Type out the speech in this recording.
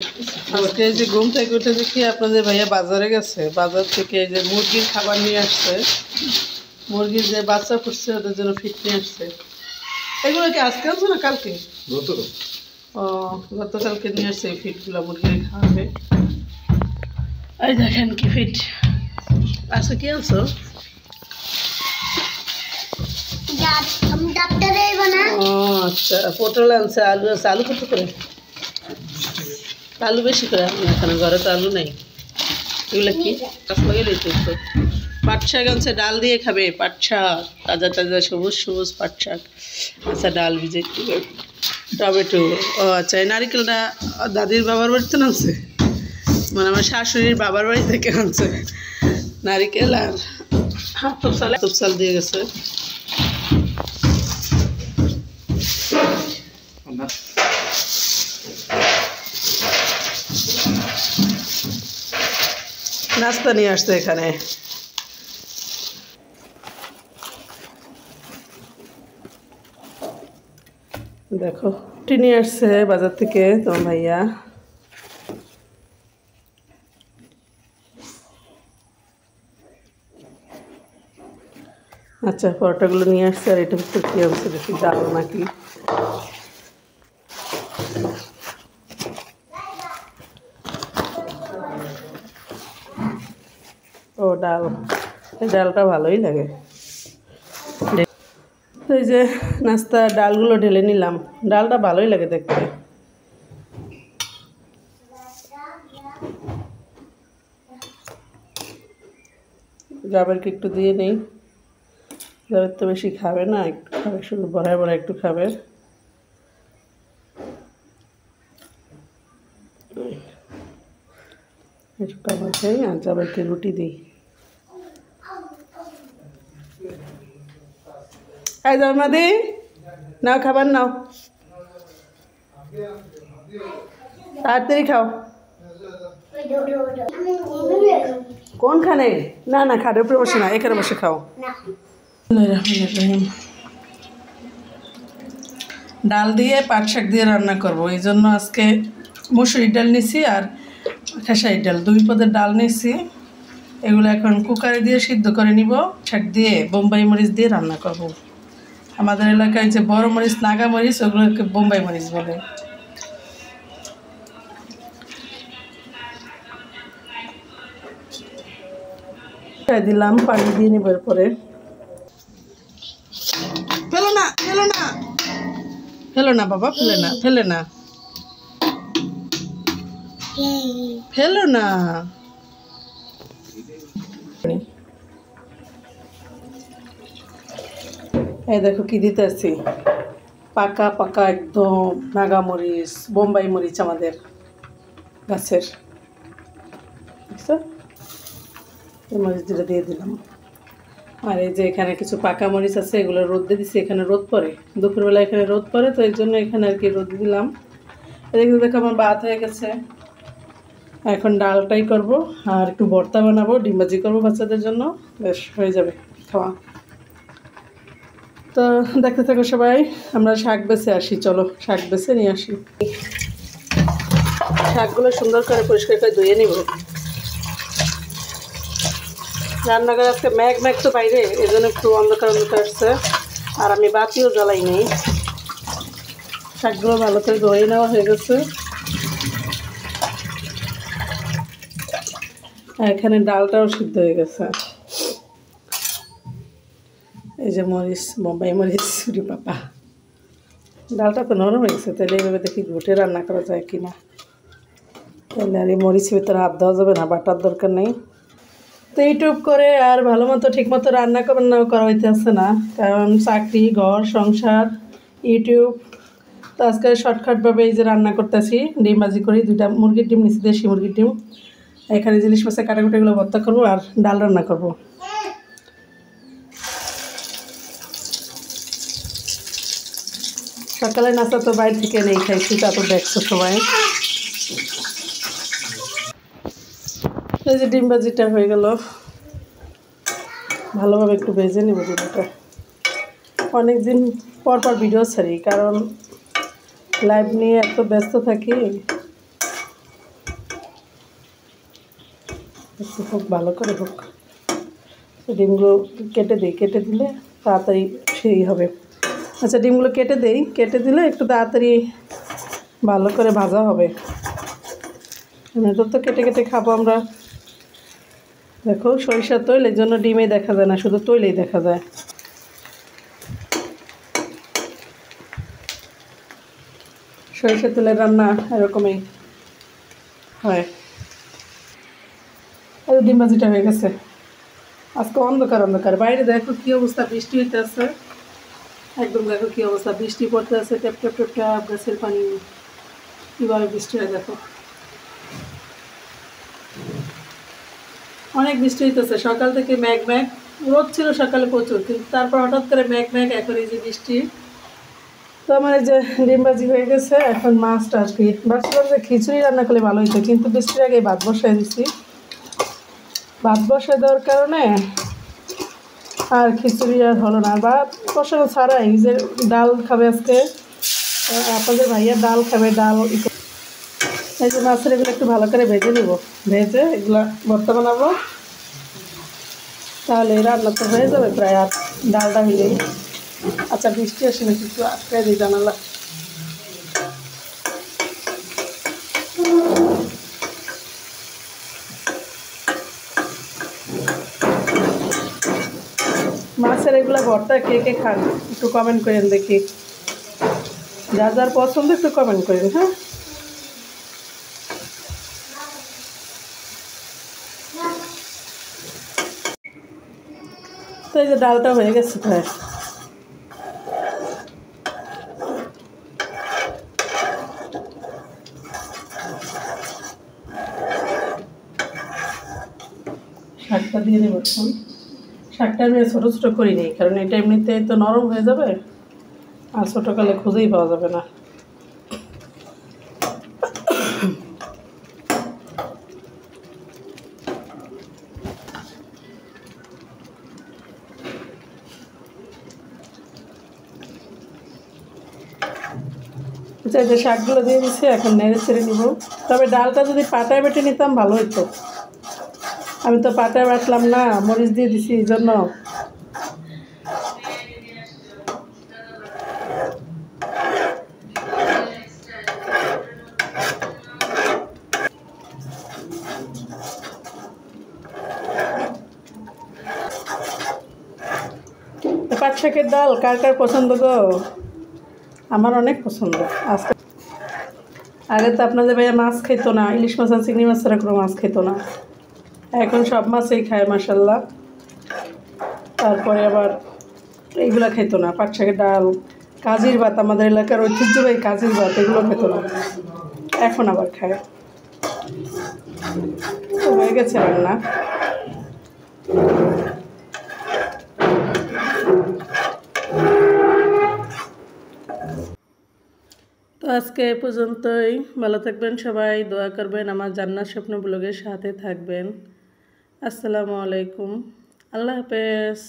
আজকে এই যে ঘুম থেকে উঠে দেখি আপনাদের ভাইয়া বাজারে গেছে। বাজার থেকে এই যে মুরগির খাবার নিয়ে আসছে। মুরগির যে বাচ্চা ফুটছে ওদের জন্য ফিট নিয়ে আসছে। এগুলো কি আজকে আনছো না কালকে? ও, গতকালকে নিয়ে আসছে এই ফিটগুলো মুরগির খাওয়াবে। এই দেখেন কি ফিট। আচ্ছা কি আনছো? ও আচ্ছা, পটল আনছে, আলু আছে। আলু কত করে? আলু বেশি করে এখানে ঘরে তো আলু নেই। এগুলো কি গাছ লাগাইলে তো পাট শাক আনছে, ডাল দিয়ে খাবে। পাট শাক তাজা তাজা সবুজ সবুজ পাট শাক। আচ্ছা ডাল ভিজে টমেটো। ও আচ্ছা, এই নারিকেলটা দাদির বাবার বাড়িতে আনছে, মানে আমার শাশুড়ির বাবার বাড়ি থেকে আনছে নারিকেল। আর তুপসাল দিয়ে গেছে। নাস্তা নিয়ে আসছে এখানে। দেখো রুটি নিয়ে আসছে বাজার থেকে তোমার ভাইয়া। আচ্ছা, পরোটাগুলো নিয়ে আসছে। আর এটা ভিতরে কি অবস্থা দেখি, ডাল নাকি? ও ডাল, এই ডালটা ভালোই লাগে। এই যে নাস্তা ডালগুলো ঢেলে নিলাম। ডালটা ভালোই লাগে দেখতে। জাবেরকে একটু দিয়ে নেই। জাবের তো বেশি খাবে না, একটু খাবে, শুধু বড়ায় বড়ায় একটু খাবে। একটু খাবার খাই আর জাবেরকে রুটি দিই। এই জন্মাদি নাও, খাবার নাও, তাড়াতাড়ি খাও। কোনখানে? না না, খাটের উপরে বসে না, এখানে বসে খাও। ডাল দিয়ে পাট শাক দিয়ে রান্না করব, এই জন্য আজকে মুসুরির ডাল নিছি আর খেসারির ডাল, 2 পদের ডাল নিছি। এগুলো এখন কুকারে দিয়ে সিদ্ধ করে নিব। শাক দিয়ে বোম্বাই মরিচ দিয়ে রান্না করব। আমাদের এলাকায় যে বড় মরিচ, নাগা মরিচ, ওগুলোকে বোম্বাই মরিচ বলে। দিলাম, পানি দিয়ে নিব। এরপরে ফেলো না, ফেলো না, ফেলো না বাবা, ফেলে না, ফেলে না, ফেলো না। এই দেখো কি দিতেছি, পাকা পাকা একদম নাগা মরিচ, বোম্বাই মরিচ আমাদের গাছের। বুঝছো, এই মরিচ দুটো দিয়ে দিলাম। আর এই যে এখানে কিছু পাকা মরিচ আছে, এগুলো রোদে দিছি। এখানে রোদ পড়ে, দুপুরবেলা এখানে রোদ পড়ে, তো এই জন্য এখানে আর কি রোদ দিলাম। এদিকে দেখো আমার ভাত হয়ে গেছে। এখন ডালটাই করব আর একটু ভর্তা বানাবো, ডিম ভাজি করবো বাচ্চাদের জন্য, বেশ হয়ে যাবে খাওয়া। তো দেখতে থাকো সবাই। আমরা শাক বেছে আসি, চলো শাক বেছে নিয়ে আসি। শাকগুলো সুন্দর করে পরিষ্কার করে ধুয়ে নিব। রান্নাঘরে আজকে ম্যাগ তো বাইরে, এই জন্য একটু অন্ধকার অন্ধকার আসছে। আর আমি বাতিও জ্বালাই নেই। শাকগুলো ভালো করে ধুয়ে নেওয়া হয়ে গেছে। এখানে ডালটাও সিদ্ধ হয়ে গেছে। এই যে মরিচ, বোম্বাই মরিচ, সুরি পাপা। ডালটা তো নরম হয়ে গেছে, তাহলে এইভাবে দেখি ঘুটে রান্না করা যায় কিনা। তাহলে আর এই মরিচের ভিতরে হাত দেওয়া যাবে না, বাটার দরকার নেই। তো ইউটিউব করে আর ভালো মতো ঠিক মতো রান্না করা হইতেছে না, কারণ চাকরি, ঘর, সংসার, ইউটিউব। তো আজকে শর্টকাটভাবে এই যে রান্না করতেছি, ডিম ভাজি করি। 2টা মুরগির ডিম নিচ্ছি, দেশি মুরগির ডিম। এখানে জিনিস মাছের কাটাকুটিগুলো ভর্তা করবো আর ডাল রান্না করব। সকালে নাস্তা তো বাইরে থেকে নেই খাইছি, তা তো দেখছো সবাই। এই যে ডিম ভাজিটা হয়ে গেল, ভালোভাবে একটু ভেজে নেব ডিমটা। অনেকদিন পর ভিডিও ছাড়ি, কারণ লাইভ নিয়ে এত ব্যস্ত থাকি, একটু হোক, ভালো করে হোক। ডিমগুলো কেটে দিই, কেটে দিলে তাড়াতাড়ি সেই হবে। আচ্ছা, ডিমগুলো কেটে দেই, কেটে দিলে একটু তাড়াতাড়ি ভালো করে ভাজা হবে। তো কেটে কেটে খাবো আমরা। দেখো সরিষার তৈল, এর জন্য ডিমে দেখা যায় না, শুধু তৈলেই দেখা যায়। সরিষার তেলের রান্না এরকমই হয়। আর ডিম ভাজিটা হয়ে গেছে। আজকে অন্ধকার অন্ধকার, বাইরে দেখো কি অবস্থা, বৃষ্টি হইতেছে একদম। দেখো কি অবস্থা, বৃষ্টি পড়তে আছে, ট্যাপ ট্যাপ ট্যাপ ট্যাপ, গাছের পানি কীভাবে বৃষ্টি হয় দেখো। অনেক বৃষ্টি হইতেছে সকাল থেকে, ম্যাঘ ম্যাঘ। রোদ ছিল সকালে প্রচুর, কিন্তু তারপর হঠাৎ করে ম্যাঘ ম্যাঘ, এখন এই যে বৃষ্টি। তো আমার এই যে ডিমবাজি হয়ে গেছে, এখন মাছটা আসবে। ভাবছিলাম যে খিচুড়ি রান্না করলে ভালো হতো, কিন্তু বৃষ্টির আগে ভাত বসাই দিছি। ভাত বসায় দেওয়ার কারণে আর খিচুড়ি আর হলো না। ভাত বসানো ছাড়াই যে ডাল খাবে আজকে, আপনাদের ভাইয়া ডাল খাবে, ডাল। এই যে মাছের এগুলো একটু ভালো করে ভেজে নেব, ভেজে এগুলো ভর্তা বানাবো, তাহলে রান্না তো হয়ে যাবে প্রায়। আর ডালটা হইলেই। আচ্ছা, বৃষ্টি আসে না, কিছু আটকায় দিই জানালা। মাছের এগুলো ভর্তা কে কে খান একটু কমেন্ট করেন দেখি, যার যার পছন্দ একটু কমেন্ট করেন। হ্যাঁ, তো এই যে ডালটা হয়ে গেছে প্রায়। শাকটা দিয়ে দেবো এখন। শাকটা আমি ছোটো ছোটো করি নিই, কারণ এটা এমনিতে তো নরম হয়ে যাবে, আর ছোটোকালে খুঁজেই পাওয়া যাবে না। আচ্ছা, এই যে শাকগুলো দিয়ে দিচ্ছি, এখন নেড়ে ছেড়ে নিব। তবে ডালটা যদি পাটায় বেটে নিতাম ভালো হতো, আমি তো পাটায় বাটলাম না, মরিচ দিয়ে দিছি এই জন্য। পাট শাকের ডাল কার কার পছন্দ গো? আমার অনেক পছন্দ। আজকে আগে তো আপনাদের ভাইয়া মাছ খেতো না, ইলিশ মাছ আর চিংড়ি মাছ ছাড়া কোনো মাছ খেতো না, এখন সব মাছই খায় মাসাল্লাহ। তারপরে আবার এইগুলা খেতো না, পাট শাকের ডাল, কাজির ভাত, আমাদের এলাকার ঐতিহ্যবাহী কাজির ভাত, এগুলো খেতো না, এখন আবার খায়। তো হয়ে গেছে রান্না। তো আজকে এ পর্যন্তই। ভালো থাকবেন সবাই, দোয়া করবেন, আমার জান্নাত স্বপ্ন ব্লগের সাথে থাকবেন। আসসালামু আলাইকুম, আল্লাহ হাফেজ।